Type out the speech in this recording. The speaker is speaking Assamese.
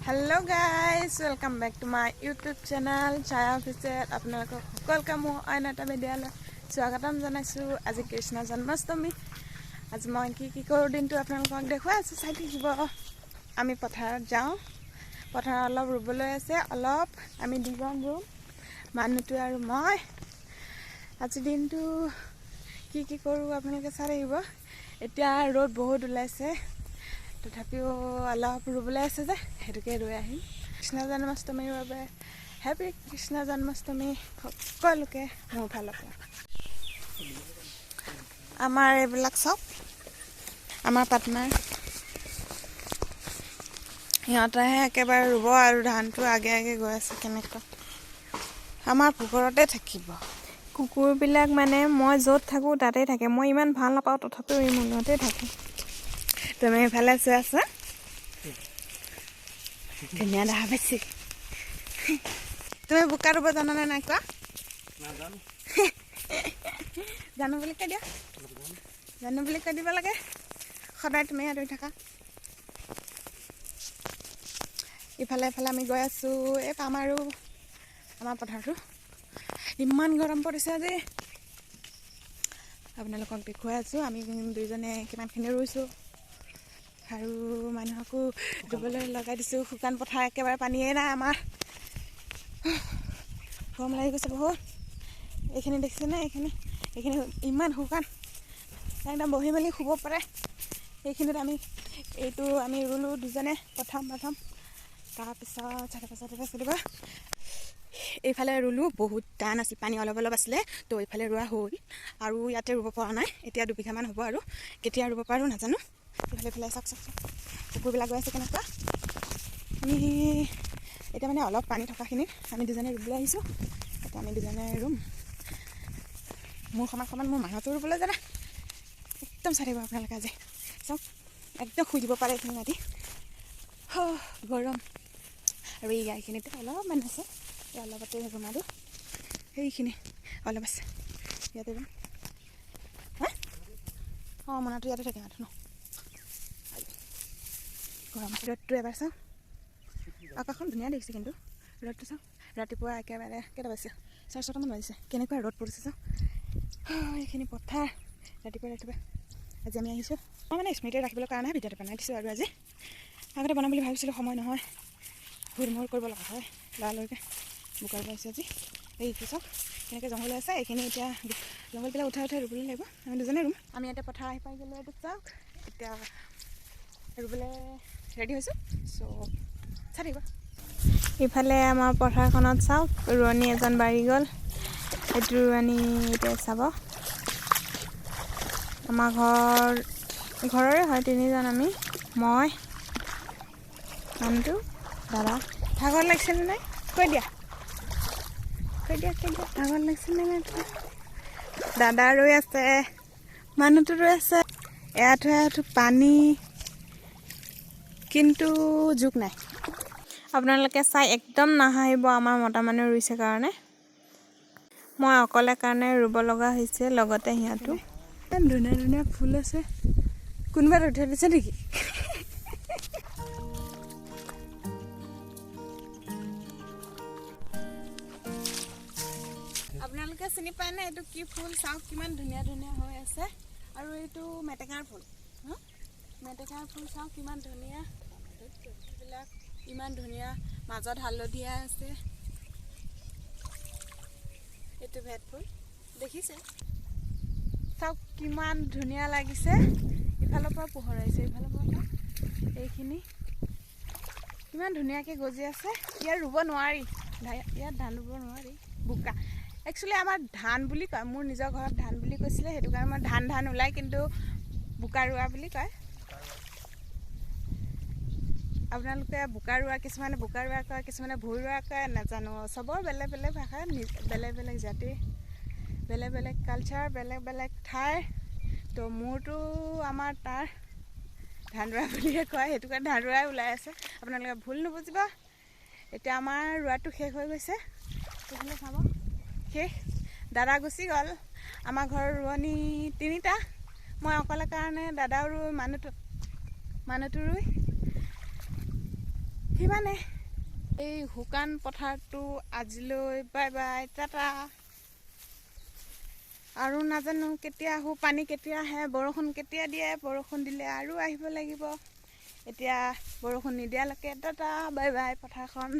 Hello guys, welcome back to my YouTube channel Chaya Official. আপোনালোকক সকলোকে মই আন এটা ভিডিঅ'লৈ স্বাগতম জনাইছো। আজি কৃষ্ণ জন্মাষ্টমী। আজি মই কি কৰোঁ দিনটো আপোনালোকক দেখুৱাই আছো, চাই থাকিব। আমি পথাৰত যাওঁ, পথাৰত অলপ ৰুবলৈ আছে, অলপ আমি দুজন ৰুম, মানুহটো আৰু মই। আজি দিনটো কি কৰোঁ আপোনালোকে চাই থাকিব। এতিয়া ৰ'দ বহুত ওলাইছে, তথাপিও অলপ ৰুবলৈ আছে যে সেইটোকে ৰৈ আহিম। কৃষ্ণ জন্মাষ্টমীৰ বাবে হেপী কৃষ্ণ জন্মাষ্টমী সকলোকে মোৰ ফালৰ পৰা। আমাৰ এইবিলাক চব আমাৰ পাৰ্টনাৰ, সিহঁতেহে একেবাৰে ৰুব আৰু ধানটো আগে গৈ আছে। কেনেকুৱা আমাৰ পুকুৰতে থাকিব কুকুৰবিলাক, মানে মই য'ত থাকোঁ তাতেই থাকে। মই ইমান ভাল নাপাওঁ, তথাপিও এই মূলতে থাকে। তুমি এইফালে চোৱাচোন, ধুনীয়া দেখা পাইছি। তুমি বোকা ৰুব জানানে নাই কোৱা? জানো বুলি কৈ দিয়া, জানো বুলি কৈ দিব লাগে। সদায় তুমি ৰুই থাকা। ইফালে আমি গৈ আছোঁ। এই পাম আৰু আমাৰ পথাৰটো ইমান গৰম পৰিছে আজি। আপোনালোকক দেখুৱাই আছোঁ আমি দুইজনে কিমানখিনি ৰুইছোঁ আৰু মানুহকো ৰুবলৈ লগাই দিছোঁ। শুকান পথাৰ, একেবাৰে পানীয়ে নাই আমাৰ। গৰম লাগি গৈছে বহুত। এইখিনি দেখিছেনে? এইখিনি ইমান শুকান, একদম বহি মেলি শুব পাৰে। এইখিনিত আমি ৰুলোঁ দুজনে প্ৰথম। তাৰপিছত চাৰিবা এইফালে ৰুলোঁ, বহুত টান আছিল, পানী অলপ আছিলে, তো এইফালে ৰোৱা হ'ল আৰু ইয়াতে ৰুব পৰা নাই। এতিয়া 2 বিঘামান হ'ব আৰু কেতিয়া ৰুব পাৰোঁ নাজানো। এইফালে চাওক কুকুৰবিলাক গৈ আছে কেনেকুৱা। আমি এতিয়া মানে অলপ পানী থকাখিনিত আমি দুজনে ৰুবলৈ আহিছোঁ। এতিয়া আমি দুজনে ৰুম। মোৰ সমান মোৰ মানুহটো ৰুবলৈ জানা। একদম চাই থাকিব আপোনালোকে। আজি চাওক, একদম শুই দিব পাৰে এইখিনি মাটি। গৰম। আৰু এই এইখিনিতে অলপমান আছে, এই অলপতে ৰুম আৰু সেইখিনি অলপ আছে, ইয়াতে ৰুম। মনাটো ইয়াতে থাকে মাথো ন। গৰম ৰ'দটো এবাৰ চাওঁ, আকাশখন ধুনীয়া দেখিছে, কিন্তু ৰ'দটো চাওঁ। ৰাতিপুৱা একেবাৰে কেইটা বাজিছে? 4:30মান বাজিছে। কেনেকুৱা ৰ'দ পৰিছে চাওঁ। এইখিনি পথাৰ ৰাতিপুৱা আজি আমি আহিছোঁ। মই মানে স্মৃতি ৰাখিবলৈ কাৰণে ভিডিঅ'টো বনাই দিছোঁ। আৰু আজি আগতে বনাম বুলি ভাবিছিলোঁ, সময় নহয়, ঘূৰ কৰিব লগা হয় লৰালৰিকৈ। বোকা ৰুব আহিছোঁ আজি। এই চাওক কেনেকৈ জংঘল আছে। এইখিনি এতিয়া জংঘলবিলাক উঠাই ৰুবলৈ লাগিব। আমি দুজনে ৰুম। আমি এতিয়া পথাৰ আহি পাই গ'লোঁ। এইটো চাওক, এতিয়া ৰুবলৈ ৰেডি হৈছোঁ। চ' চাই থাকিব। ইফালে আমাৰ পথাৰখনত চাওক, ৰোৱনী এজন বাঢ়ি গ'ল। এইটো ৰোৱনী এতিয়া চাব। আমাৰ ঘৰৰে হয়, 3জন আমি, মই, মানুহটো, দাদা। ভাগৰ লাগিছেনে নাই কৈ দিয়া ভাগৰ লাগিছেনে নাই? দাদা ৰৈ আছে, মানুহটো ৰৈ আছে। এয়াতো পানী, কিন্তু জোক নাই। আপোনালোকে চাই একদম নাহাঁহিব, আমাৰ মতা মানুহ ৰুইছে কাৰণে। মই অকলে কাৰণে ৰুব লগা হৈছে, লগতে সিহঁতো। ধুনীয়া ফুল আছে। কোনোবা উঠাই দিছে নেকি? আপোনালোকে চিনি পায়নে? এইটো কি ফুল? চাওক কিমান ধুনীয়া হৈ আছে। আৰু এইটো মেটেকাৰ ফুল। মেটেকাৰ ফুল চাওক কিমান ধুনীয়া। এইবিলাক ইমান ধুনীয়া, মাজত হালধীয়া আছে। এইটো ভেট ফুল দেখিছে? চাওক কিমান ধুনীয়া লাগিছে। ইফালৰ পৰা পোহৰ আহিছে, ইফালৰ পৰা এইখিনি ইমান ধুনীয়াকৈ গজি আছে। ইয়াত ৰুব নোৱাৰি, ইয়াত ধান ৰুব নোৱাৰি, বোকা। একচুৱেলি আমাৰ ধান বুলি কয়, মোৰ নিজৰ ঘৰত ধান বুলি কৈছিলে, সেইটো কাৰণে মই ধান ওলাই, কিন্তু বোকা ৰোৱা বুলি কয়। আপোনালোকে বোকা ৰোৱা, কিছুমানে বোকা ৰোৱা কয়, কিছুমানে ভুই ৰোৱা কয়, নাজানো। চবৰ বেলেগ ভাষা, বেলেগ জাতি, বেলেগ কালচাৰ, বেলেগ ঠাই। তো মোৰতো আমাৰ তাৰ ধান ৰোৱা বুলিয়ে কয়, সেইটো কাৰণে ধান ৰোৱাই ওলাই আছে। আপোনালোকে ভুল নুবুজিব। এতিয়া আমাৰ ৰোৱাটো শেষ হৈ গৈছে, সেইখিনি চাব। শেষ, দাদা গুচি গ'ল। আমাৰ ঘৰৰ ৰোৱনী 3টা, মই অকলে কাৰণে দাদাও ৰুই, মানুহটো ৰুই। সিমানে এই শুকান পথাৰটো আজিলৈ বাই বাই টাটা। আৰু নাজানো কেতিয়া আহোঁ, পানী কেতিয়া আহে, বৰষুণ কেতিয়া দিয়ে, বৰষুণ দিলে আৰু আহিব লাগিব। এতিয়া বৰষুণ নিদিয়ালৈকে টাটা বাই বাই পথাৰখন।